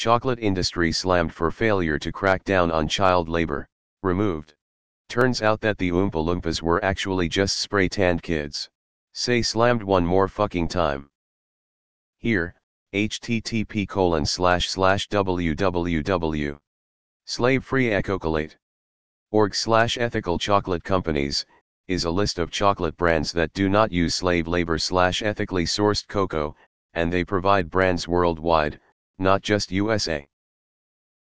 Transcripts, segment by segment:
Chocolate industry slammed for failure to crack down on child labor, removed. Turns out that the Oompa Loompas were actually just spray-tanned kids. Say slammed one more fucking time. Here, http://www. Slavefreeecocolate.org/ethical chocolate companies, is a list of chocolate brands that do not use slave labor/ethically sourced cocoa, and they provide brands worldwide, not just USA.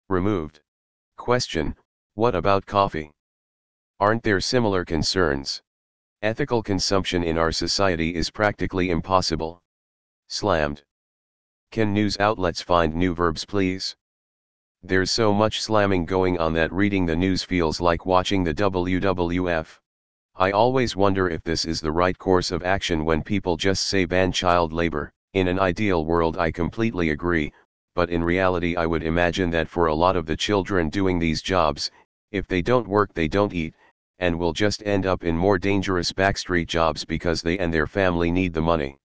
Removed. Question: what about coffee? Aren't there similar concerns? Ethical consumption in our society is practically impossible. Slammed. Can news outlets find new verbs, please? There's so much slamming going on that reading the news feels like watching the WWF. I always wonder if this is the right course of action when people just say ban child labor. In an ideal world I completely agree, but in reality I would imagine that for a lot of the children doing these jobs, if they don't work they don't eat, and will just end up in more dangerous backstreet jobs because they and their family need the money.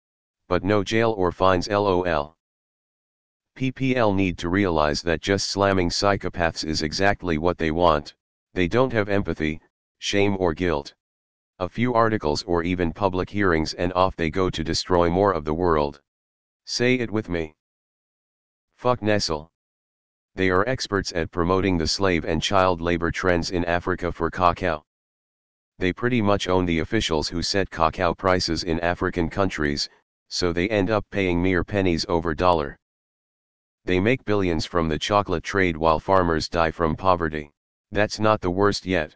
But no jail or fines, lol. PPL need to realize that just slamming psychopaths is exactly what they want. They don't have empathy, shame or guilt. A few articles or even public hearings and off they go to destroy more of the world. Say it with me. Fuck Nestle. They are experts at promoting the slave and child labor trends in Africa for cacao. They pretty much own the officials who set cacao prices in African countries, so they end up paying mere pennies over dollar. They make billions from the chocolate trade while farmers die from poverty. That's not the worst yet.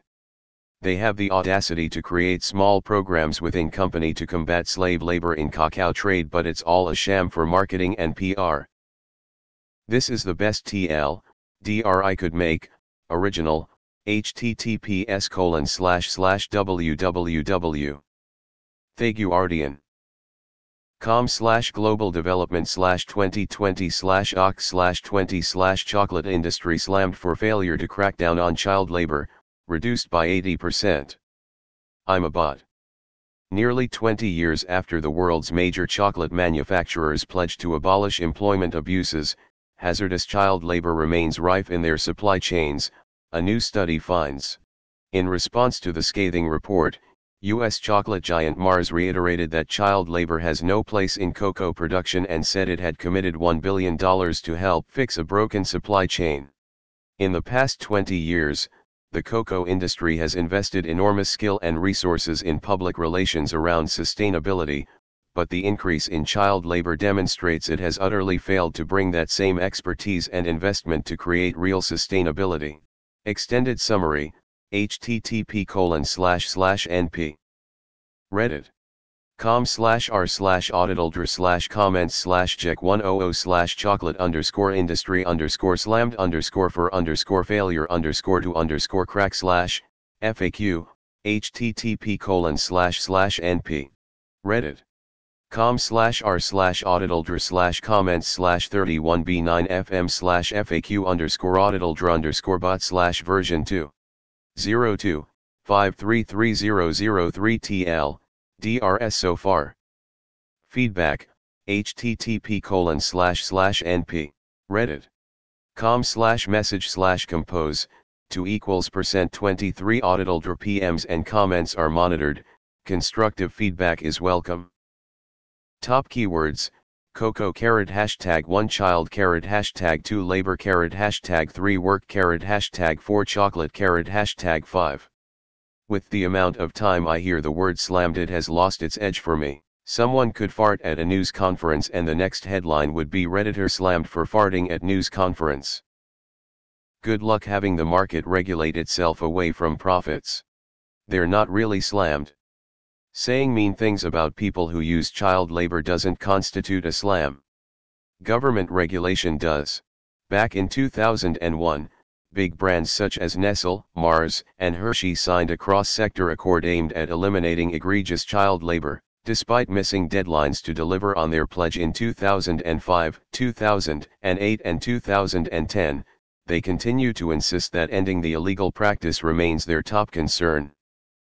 They have the audacity to create small programs within company to combat slave labor in cacao trade, but it's all a sham for marketing and PR. This is the best TLDR I could make. Original, https://www. TheGuardian. com/global development/2020/ox/20/chocolate industry slammed for failure to crack down on child labor, reduced by 80%. I'm a bot. Nearly 20 years after the world's major chocolate manufacturers pledged to abolish employment abuses, hazardous child labor remains rife in their supply chains, a new study finds. In response to the scathing report, U.S. chocolate giant Mars reiterated that child labor has no place in cocoa production and said it had committed $1 billion to help fix a broken supply chain. In the past 20 years, the cocoa industry has invested enormous skill and resources in public relations around sustainability, but the increase in child labor demonstrates it has utterly failed to bring that same expertise and investment to create real sustainability. Extended summary, http://np. Reddit. com/r/auditaldr/comments/jack100/chocolate_industry_for_failure_to_crack/FAQ, http://np. Reddit. com/r/auditaldr/comments/31b9fm/FAQ_auditaldr_bot/version 2. 02-533003TL, DRS so far. Feedback, http://np. Reddit. com/message/compose, 2=%23 auditaldr PMs and comments are monitored, constructive feedback is welcome. Top keywords: cocoa #1 child #2 labor #3 work #4 chocolate #5. With the amount of time I hear the word slammed, it has lost its edge for me. Someone could fart at a news conference and the next headline would be Redditor slammed for farting at news conference. Good luck having the market regulate itself away from profits. They're not really slammed. Saying mean things about people who use child labor doesn't constitute a slam. Government regulation does. Back in 2001, big brands such as Nestle, Mars, and Hershey signed a cross-sector accord aimed at eliminating egregious child labor. Despite missing deadlines to deliver on their pledge in 2005, 2008 and 2010, they continue to insist that ending the illegal practice remains their top concern.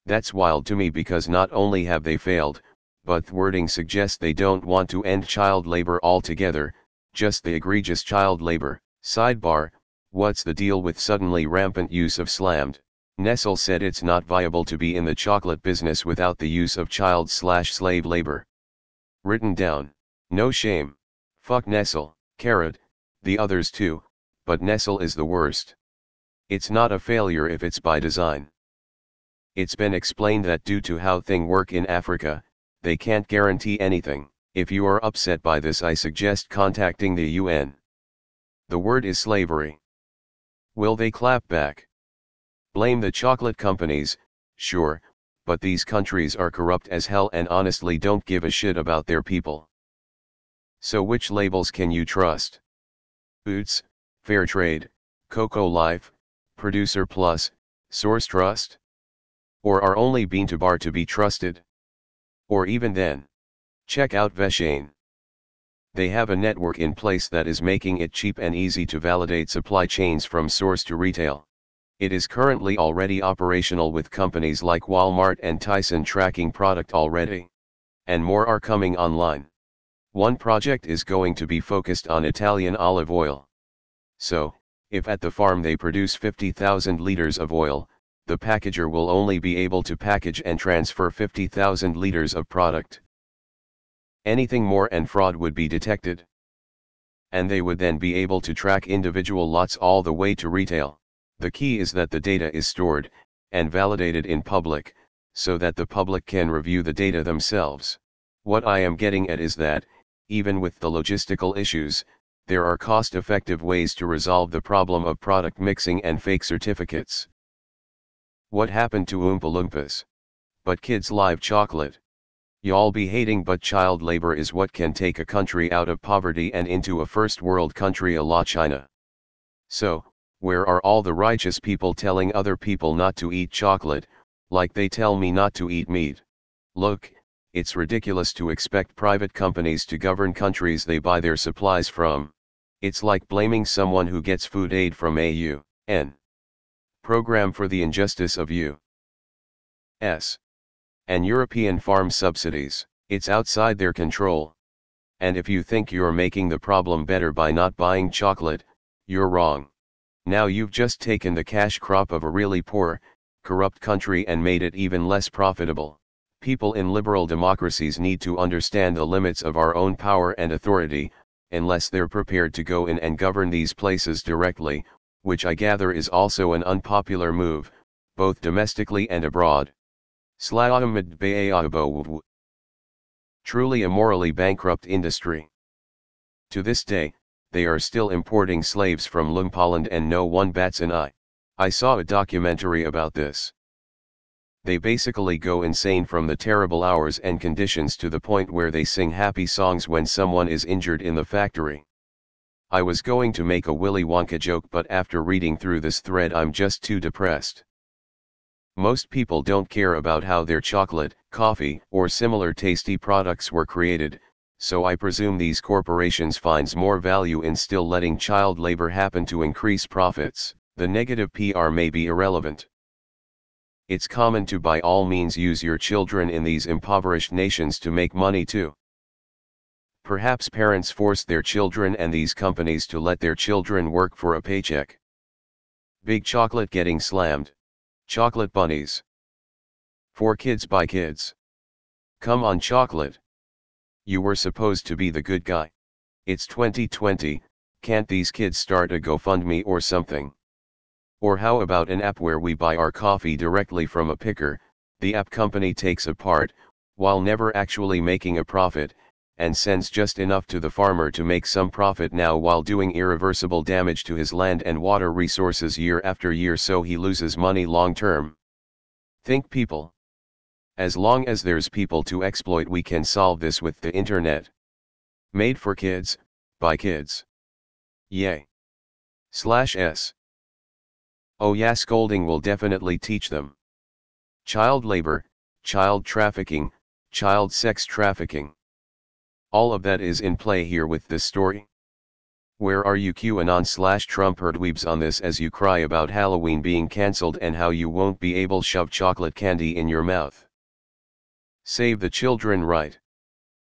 That's wild to me because not only have they failed, but the wording suggests they don't want to end child labor altogether, just the egregious child labor. Sidebar, what's the deal with suddenly rampant use of slammed? Nestle said it's not viable to be in the chocolate business without the use of child/slave labor. Written down. No shame. Fuck Nestle, carrot, the others too, but Nestle is the worst. It's not a failure if it's by design. It's been explained that due to how things work in Africa, they can't guarantee anything. If you are upset by this, I suggest contacting the UN. The word is slavery. Will they clap back? Blame the chocolate companies, sure, but these countries are corrupt as hell and honestly don't give a shit about their people. So which labels can you trust? Oots, Fairtrade, Cocoa Life, Producer Plus, Source Trust? Or are only Bean to Bar to be trusted? Or even then, check out Veshane. They have a network in place that is making it cheap and easy to validate supply chains from source to retail. It is currently already operational with companies like Walmart and Tyson tracking product already. And more are coming online. One project is going to be focused on Italian olive oil. So, if at the farm they produce 50,000 liters of oil, the packager will only be able to package and transfer 50,000 liters of product. Anything more and fraud would be detected. And they would then be able to track individual lots all the way to retail. The key is that the data is stored, and validated in public, so that the public can review the data themselves. What I am getting at is that, even with the logistical issues, there are cost-effective ways to resolve the problem of product mixing and fake certificates. What happened to Oompa Loompas? But kids live chocolate. Y'all be hating, but child labor is what can take a country out of poverty and into a first world country a la China. So, where are all the righteous people telling other people not to eat chocolate, like they tell me not to eat meat? Look, it's ridiculous to expect private companies to govern countries they buy their supplies from. It's like blaming someone who gets food aid from a UN program for the injustice of U.S. and European farm subsidies. It's outside their control. And if you think you're making the problem better by not buying chocolate, you're wrong. Now you've just taken the cash crop of a really poor, corrupt country and made it even less profitable. People in liberal democracies need to understand the limits of our own power and authority, unless they're prepared to go in and govern these places directly, which I gather is also an unpopular move, both domestically and abroad. Truly a morally bankrupt industry. To this day, they are still importing slaves from Lumpaland and no one bats an eye. I saw a documentary about this. They basically go insane from the terrible hours and conditions to the point where they sing happy songs when someone is injured in the factory. I was going to make a Willy Wonka joke, but after reading through this thread I'm just too depressed. Most people don't care about how their chocolate, coffee, or similar tasty products were created, so I presume these corporations finds more value in still letting child labor happen to increase profits. The negative PR may be irrelevant. It's common to by all means use your children in these impoverished nations to make money too. Perhaps parents force their children and these companies to let their children work for a paycheck. Big chocolate getting slammed. Chocolate bunnies. For kids by kids. Come on, chocolate. You were supposed to be the good guy. It's 2020, can't these kids start a GoFundMe or something? Or how about an app where we buy our coffee directly from a picker, the app company takes a part, while never actually making a profit, and sends just enough to the farmer to make some profit now while doing irreversible damage to his land and water resources year after year, so he loses money long term. Think, people. As long as there's people to exploit, we can solve this with the internet. Made for kids, by kids. Yay. /s. Oh yeah, scolding will definitely teach them. Child labor, child trafficking, child sex trafficking. All of that is in play here with this story. Where are you QAnon/Trump herdweebs on this as you cry about Halloween being cancelled and how you won't be able to shove chocolate candy in your mouth? Save the children, right?